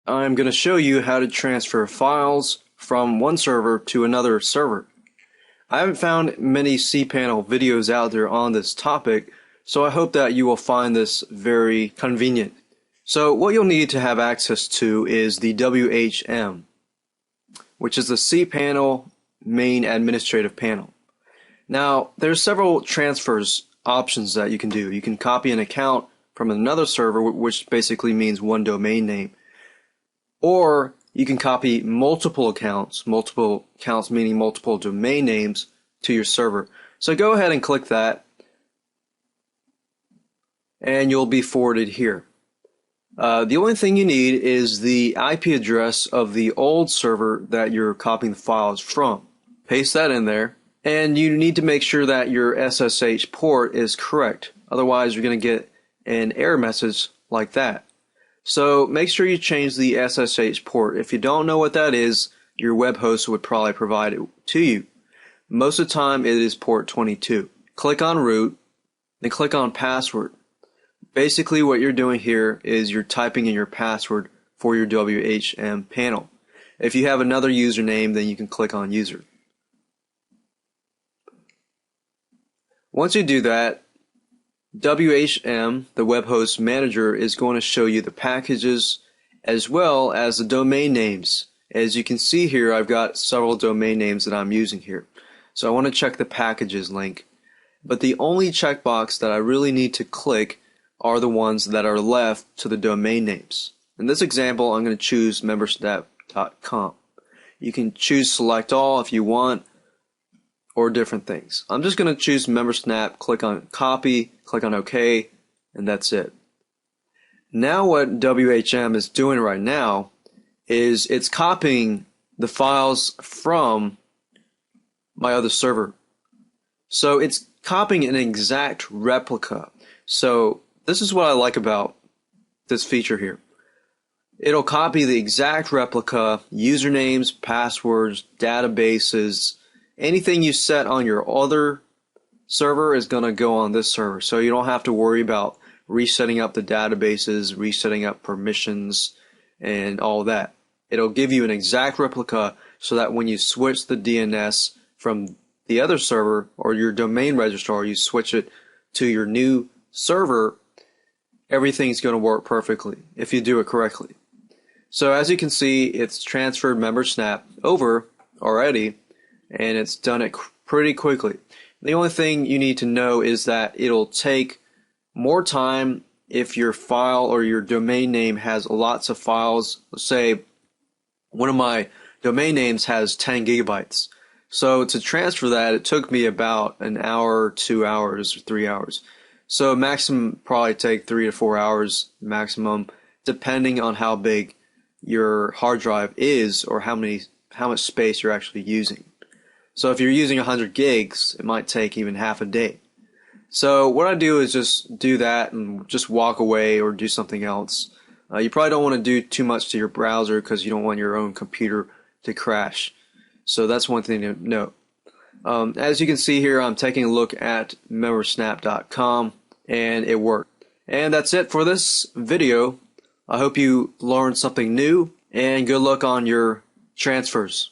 I'm going to show you how to transfer files from one server to another server. I haven't found many cPanel videos out there on this topic, so I hope that you will find this very convenient. So what you'll need to have access to is the WHM, which is the cPanel main administrative panel. Now, there's several transfers options that you can do. You can copy an account from another server, which basically means one domain name. Or you can copy multiple accounts meaning multiple domain names, to your server. So go ahead and click that, and you'll be forwarded here. The only thing you need is the IP address of the old server that you're copying the files from. Paste that in there, and you need to make sure that your SSH port is correct. Otherwise, you're going to get an error message like that. So make sure you change the SSH port. If you don't know what that is, your web host would probably provide it to you. Most of the time it is port 22. Click on root, then click on password. Basically what you're doing here is you're typing in your password for your WHM panel. If you have another username, then you can click on user. Once you do that, WHM, the web host manager, is going to show you the packages as well as the domain names. As you can see here, I've got several domain names that I'm using here. So I want to check the packages link. But the only checkbox that I really need to click are the ones that are left to the domain names. In this example, I'm going to choose membersnap.com. You can choose select all if you want, or different things. I'm just going to choose membersnap, click on copy, click on OK, and that's it. Now what WHM is doing right now is it's copying the files from my other server. So it's copying an exact replica. So this is what I like about this feature here. It'll copy the exact replica, usernames, passwords, databases, anything you set on your other server is going to go on this server. So you don't have to worry about resetting up the databases, resetting up permissions, and all that. It'll give you an exact replica so that when you switch the DNS from the other server or your domain registrar, you switch it to your new server, everything's going to work perfectly if you do it correctly. So as you can see, it's transferred membersnap over already, and it's done it pretty quickly. The only thing you need to know is that it'll take more time if your file or your domain name has lots of files. Let's say one of my domain names has 10 gigabytes. So to transfer that, it took me about an hour, 2 hours, or 3 hours. So maximum probably take 3 to 4 hours maximum, depending on how big your hard drive is or how much space you're actually using. So if you're using 100 gigs, it might take even half a day. So what I do is just do that and just walk away or do something else. You probably don't want to do too much to your browser because you don't want your own computer to crash. So that's one thing to note. As you can see here, I'm taking a look at membersnap.com, and it worked. And that's it for this video. I hope you learned something new, and good luck on your transfers.